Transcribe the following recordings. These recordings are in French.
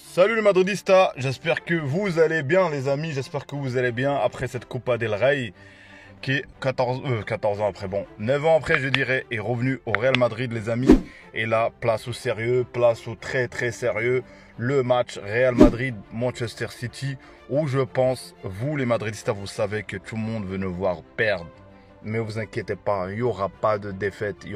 Salut les Madridistas, j'espère que vous allez bien les amis, j'espère que vous allez bien après cette Copa del Rey qui est 14 ans après, bon 9 ans après je dirais, est revenu au Real Madrid les amis. Et là, place au sérieux, place au très sérieux, le match Real Madrid-Manchester City où je pense, vous les Madridistas, vous savez que tout le monde veut nous voir perdre. Mais vous inquiétez pas, il n'y aura pas de défaite, il y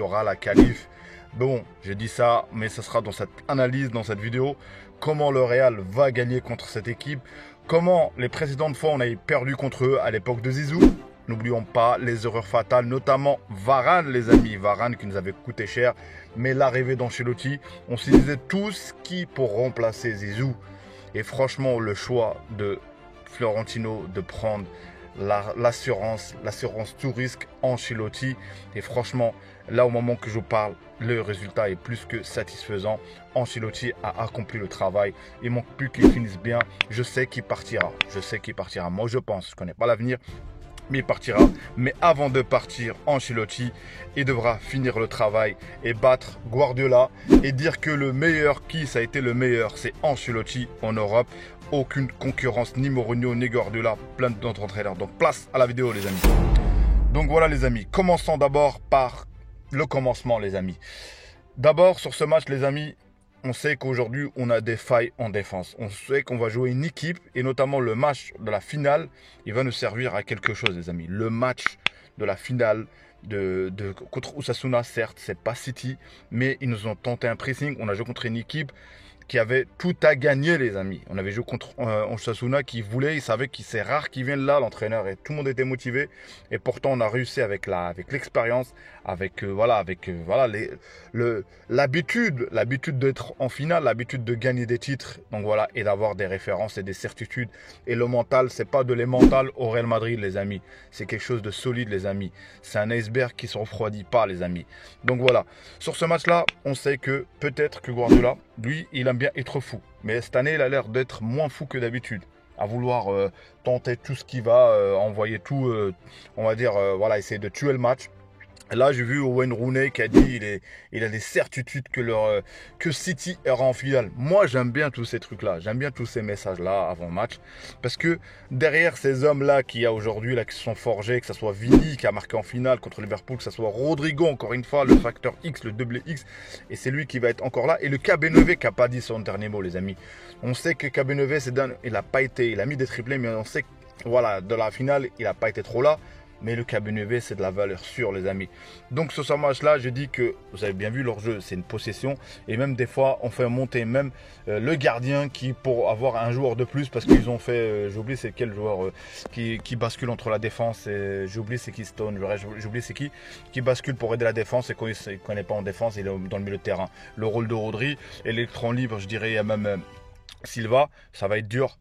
aura la qualif. Bon, j'ai dit ça, mais ce sera dans cette analyse, dans cette vidéo, comment le Real va gagner contre cette équipe, comment les précédentes fois on a perdu contre eux à l'époque de Zizou. N'oublions pas les erreurs fatales, notamment Varane les amis, Varane qui nous avait coûté cher, mais l'arrivée d'Ancelotti, on se disait tous qui pour remplacer Zizou. Et franchement, le choix de Florentino de prendre l'assurance tout risque Ancelotti, et franchement là au moment que je vous parle le résultat est plus que satisfaisant. Ancelotti a accompli le travail, il manque plus qu'il finisse bien. Je sais qu'il partira, moi je pense, je connais pas l'avenir, mais il partira. Mais avant de partir, Ancelotti, il devra finir le travail et battre Guardiola et dire que le meilleur, qui ça a été le meilleur, c'est Ancelotti en Europe. Aucune concurrence, ni Mourinho, ni Guardiola, plein d'autres entraîneurs. Donc place à la vidéo les amis. Donc voilà les amis, commençons d'abord par le commencement les amis. D'abord sur ce match les amis, on sait qu'aujourd'hui on a des failles en défense. On sait qu'on va jouer une équipe et notamment le match de la finale, il va nous servir à quelque chose les amis. Le match de la finale contre Osasuna, certes c'est pas City, mais ils nous ont tenté un pressing. On a joué contre une équipe qui avait tout à gagner les amis. On avait joué contre Osasuna qui voulait, il savait que c'est rare qu'il vienne là l'entraîneur et tout le monde était motivé et pourtant on a réussi avec l'expérience, avec l'habitude d'être en finale, l'habitude de gagner des titres, donc voilà, et d'avoir des références et des certitudes. Et le mental, c'est pas de l'émental au Real Madrid les amis, c'est quelque chose de solide les amis, c'est un iceberg qui se refroidit pas les amis. Donc voilà, sur ce match là, on sait que peut-être que Guardiola, lui, il aime bien être fou. Mais cette année, il a l'air d'être moins fou que d'habitude. À vouloir tenter tout ce qui va, envoyer tout, on va dire, voilà, essayer de tuer le match. Là, j'ai vu Wayne Rooney qui a dit il a des certitudes que City ira en finale. Moi, j'aime bien tous ces trucs-là. J'aime bien tous ces messages-là avant le match. Parce que derrière ces hommes-là qu'il y a aujourd'hui, là, qui se sont forgés, que ce soit Vini qui a marqué en finale contre Liverpool, que ce soit Rodrigo, encore une fois, le facteur X, le double X, et c'est lui qui va être encore là. Et le KB9 qui n'a pas dit son dernier mot, les amis. On sait que KB9, il n'a pas été, il a mis des triplés, mais on sait que, voilà, de la finale, il n'a pas été trop là. Mais le KB9, c'est de la valeur sûre, les amis. Donc, sur ce match-là, je dis que, vous avez bien vu leur jeu, c'est une possession. Et même des fois, on fait monter même le gardien pour avoir un joueur de plus. Parce qu'ils ont fait, j'ai oublié c'est quel joueur qui bascule entre la défense. J'ai oublié c'est qui Stone, j'ai oublié c'est qui bascule pour aider la défense. Et quand il ne connaît pas en défense, il est dans le milieu de terrain. Le rôle de Rodri, électron libre, je dirais, il y a même... Silva, ça va être dur,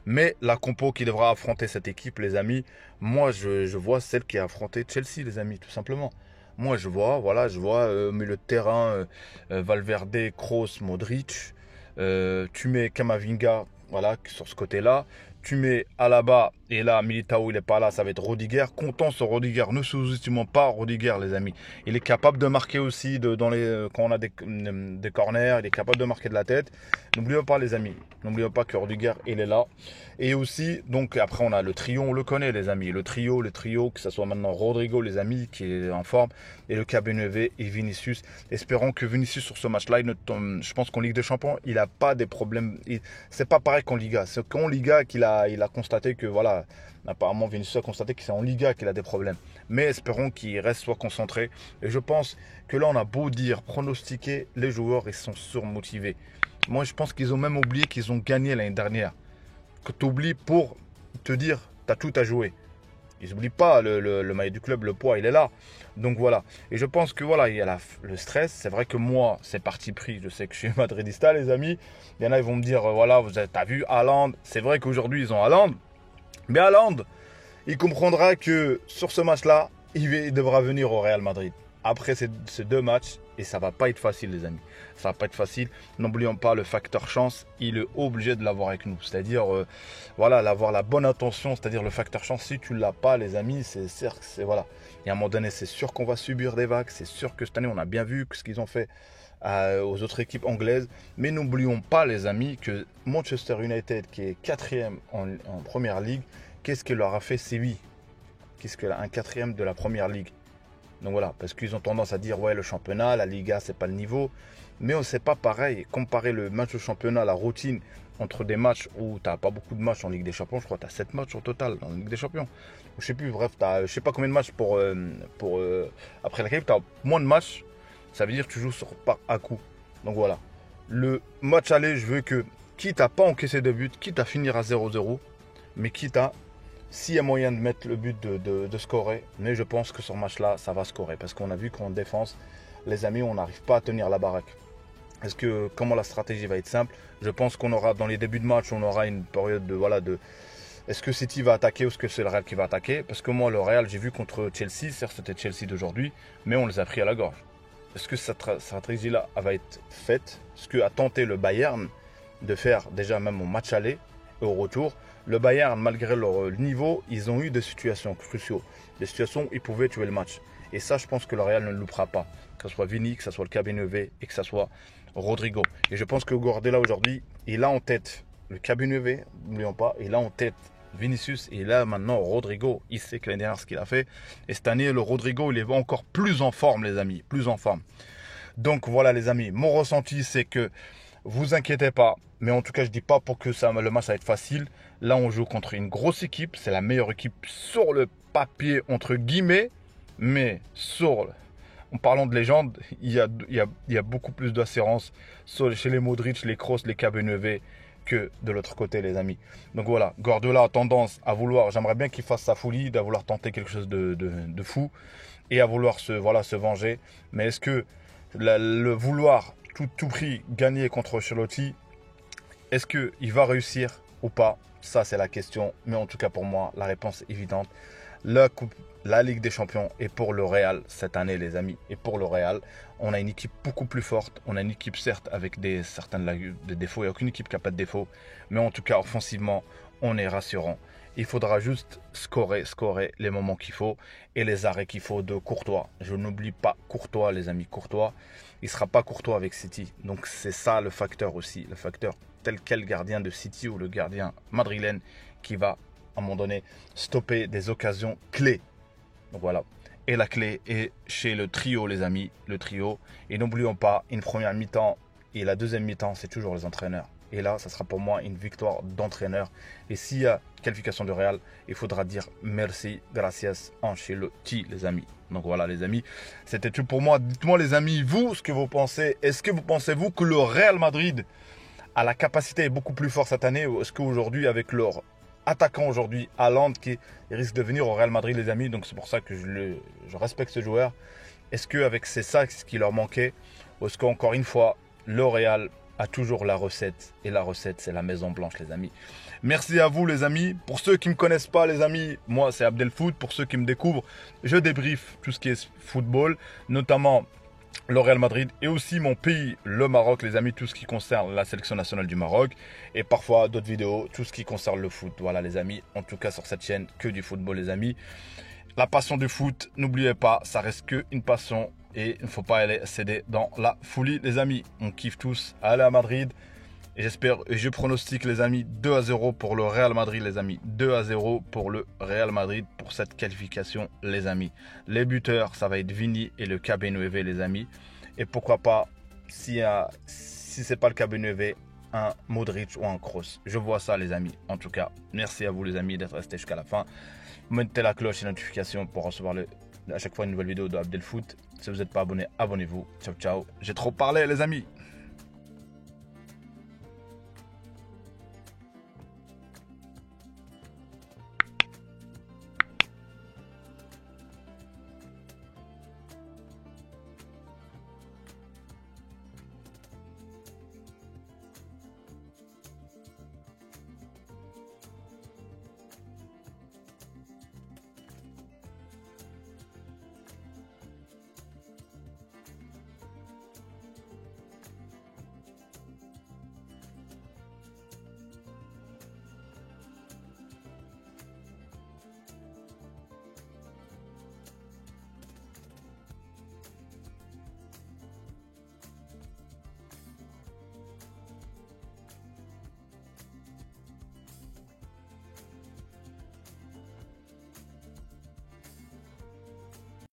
mais la compo qui devra affronter cette équipe, les amis, moi je vois celle qui a affronté Chelsea, les amis, tout simplement. Moi je vois milieu de terrain, Valverde, Kroos, Modric, tu mets Camavinga, voilà, sur ce côté-là, tu mets Alaba, et là, Militao, il n'est pas là, ça va être Rudiger. Comptons sur Rudiger, ne sous-estimons pas Rudiger, les amis. Il est capable de marquer aussi quand on a des corners, il est capable de marquer de la tête. N'oublions pas, les amis, n'oublions pas que Rudiger, il est là. Et aussi, donc après, on a le trio, on le connaît, les amis. Le trio, que ce soit maintenant Rodrigo, les amis, qui est en forme, et le KB9 et Vinicius. Espérons que Vinicius, sur ce match-là, je pense qu'en Ligue des Champions, il n'a pas des problèmes. C'est pas pareil qu'en Liga. C'est qu'en Liga qu'il a constaté que, voilà, apparemment Vinicius a constaté que c'est en Liga qu'il a des problèmes. Mais espérons qu'il soit concentré. Et je pense que là, on a beau dire, pronostiquer, les joueurs, ils sont surmotivés. Moi, je pense qu'ils ont même oublié qu'ils ont gagné l'année dernière. Que tu oublies pour te dire, tu as tout à jouer. Ils n'oublient pas le maillot du club, le poids, il est là. Donc voilà. Et je pense que voilà, il y a le stress. C'est vrai que moi, c'est parti pris. Je sais que je suis madridista, les amis. Il y en a, ils vont me dire, voilà, t'as vu Haaland. C'est vrai qu'aujourd'hui, ils ont Haaland. Mais Haaland, il comprendra que sur ce match-là, il devra venir au Real Madrid. Après ces deux matchs, et ça va pas être facile, les amis. Ça va pas être facile. N'oublions pas le facteur chance. Il est obligé de l'avoir avec nous. C'est-à-dire, voilà, l'avoir la bonne intention. C'est-à-dire le facteur chance. Si tu l'as pas, les amis, voilà. Et à un moment donné, c'est sûr qu'on va subir des vagues. C'est sûr que cette année, on a bien vu ce qu'ils ont fait aux autres équipes anglaises. Mais n'oublions pas, les amis, que Manchester United, qui est quatrième en Première Ligue, qu'est-ce qu'il leur a fait Séville? Qu'est-ce que un quatrième de la Première Ligue? Donc voilà, parce qu'ils ont tendance à dire ouais, le championnat, la Liga, c'est pas le niveau. Mais on sait pas pareil. Comparer le match au championnat, la routine entre des matchs où tu n'as pas beaucoup de matchs en Ligue des Champions, je crois que tu as 7 matchs au total en Ligue des Champions. Je sais plus, bref, tu as je sais pas combien de matchs après la qualif, tu as moins de matchs, ça veut dire que tu joues par à coup. Donc voilà. Le match aller, je veux que, quitte à pas encaisser de but, quitte à finir à 0-0, mais quitte à, s'il y a moyen de mettre le but de scorer, mais je pense que sur ce match-là, ça va scorer. Parce qu'on a vu qu'en défense, les amis, on n'arrive pas à tenir la baraque. Comment la stratégie va être simple? Je pense qu'on aura, dans les débuts de match, on aura une période de est-ce que City va attaquer ou est-ce que c'est le Real qui va attaquer? Parce que moi, le Real, j'ai vu contre Chelsea, certes c'était Chelsea d'aujourd'hui, mais on les a pris à la gorge. Est-ce que cette stratégie-là va être faite? Ce que a tenté le Bayern de faire déjà même au match aller et au retour. Le Bayern, malgré leur niveau, ils ont eu des situations cruciales, des situations où ils pouvaient tuer le match. Et ça, je pense que le Real ne le loupera pas. Que ce soit Vini, que ce soit le Cabernet et que ce soit Rodrigo. Et je pense que Guardiola aujourd'hui, il a en tête le Cabernet, n'oublions pas, il a en tête Vinicius et là maintenant Rodrigo. Il sait que l'année dernière ce qu'il a fait. Et cette année, le Rodrigo, il est encore plus en forme, les amis, plus en forme. Donc voilà, les amis, mon ressenti, c'est que vous inquiétez pas. Mais en tout cas, je dis pas pour que le match va être facile. Là, on joue contre une grosse équipe. C'est la meilleure équipe sur le papier, entre guillemets. Mais en parlant de légende, il y a beaucoup plus d'assurance chez les Modric, les Kroos, les Cabernet que de l'autre côté, les amis. Donc voilà, Guardiola a tendance à vouloir, j'aimerais bien qu'il fasse sa folie, à vouloir tenter quelque chose de fou et à vouloir se venger. Mais est-ce que le vouloir tout prix gagner contre Ancelotti, est-ce qu'il va réussir ou pas? Ça, c'est la question. Mais en tout cas, pour moi, la réponse est évidente. La Ligue des Champions est pour le Real cette année, les amis. Et pour le Real, on a une équipe beaucoup plus forte. On a une équipe, certes, avec des défauts. Il n'y a aucune équipe qui n'a pas de défauts. Mais en tout cas, offensivement, on est rassurant. Il faudra juste scorer les moments qu'il faut et les arrêts qu'il faut de Courtois. Je n'oublie pas Courtois, les amis. Courtois, il ne sera pas Courtois avec City. Donc c'est ça le facteur aussi. Le facteur tel quel gardien de City ou le gardien madrilène qui va, à un moment donné, stopper des occasions clés. Donc voilà. Et la clé est chez le trio, les amis. Le trio. Et n'oublions pas, une première mi-temps et la deuxième mi-temps, c'est toujours les entraîneurs. Et là, ça sera pour moi une victoire d'entraîneur. Et s'il y a qualification de Real, il faudra dire merci, gracias, Ancelotti, les amis. Donc voilà, les amis, c'était tout pour moi. Dites-moi, les amis, vous, ce que vous pensez. Est-ce que vous pensez-vous que le Real Madrid a la capacité est beaucoup plus fort cette année? Ou est-ce qu'aujourd'hui, avec leur attaquant aujourd'hui, Haaland, qui risque de venir au Real Madrid, les amis, donc c'est pour ça que je respecte ce joueur. Est-ce qu'avec c'est ça ce qui leur manquait? Ou est-ce qu'encore une fois, le Real a toujours la recette. Et la recette, c'est la Maison Blanche, les amis. Merci à vous, les amis. Pour ceux qui ne me connaissent pas, les amis, moi, c'est Abdelfoot. Pour ceux qui me découvrent, je débriefe tout ce qui est football, notamment le Real Madrid et aussi mon pays, le Maroc, les amis, tout ce qui concerne la sélection nationale du Maroc. Et parfois, d'autres vidéos, tout ce qui concerne le foot. Voilà, les amis. En tout cas, sur cette chaîne, que du football, les amis. La passion du foot, n'oubliez pas, ça reste qu'une passion. Et il ne faut pas aller céder dans la folie, les amis. On kiffe tous aller à Madrid. Et j'espère, et je pronostique, les amis, 2-0 pour le Real Madrid, les amis. 2-0 pour le Real Madrid pour cette qualification, les amis. Les buteurs, ça va être Vini et le Cabernet, les amis. Et pourquoi pas, si ce n'est pas le Cabernet, un Modric ou un Kroos. Je vois ça, les amis. En tout cas, merci à vous, les amis, d'être restés jusqu'à la fin. Mettez la cloche et notification pour recevoir à chaque fois une nouvelle vidéo de Abdelfoot. Si vous n'êtes pas abonné, abonnez-vous. Ciao, ciao. J'ai trop parlé, les amis.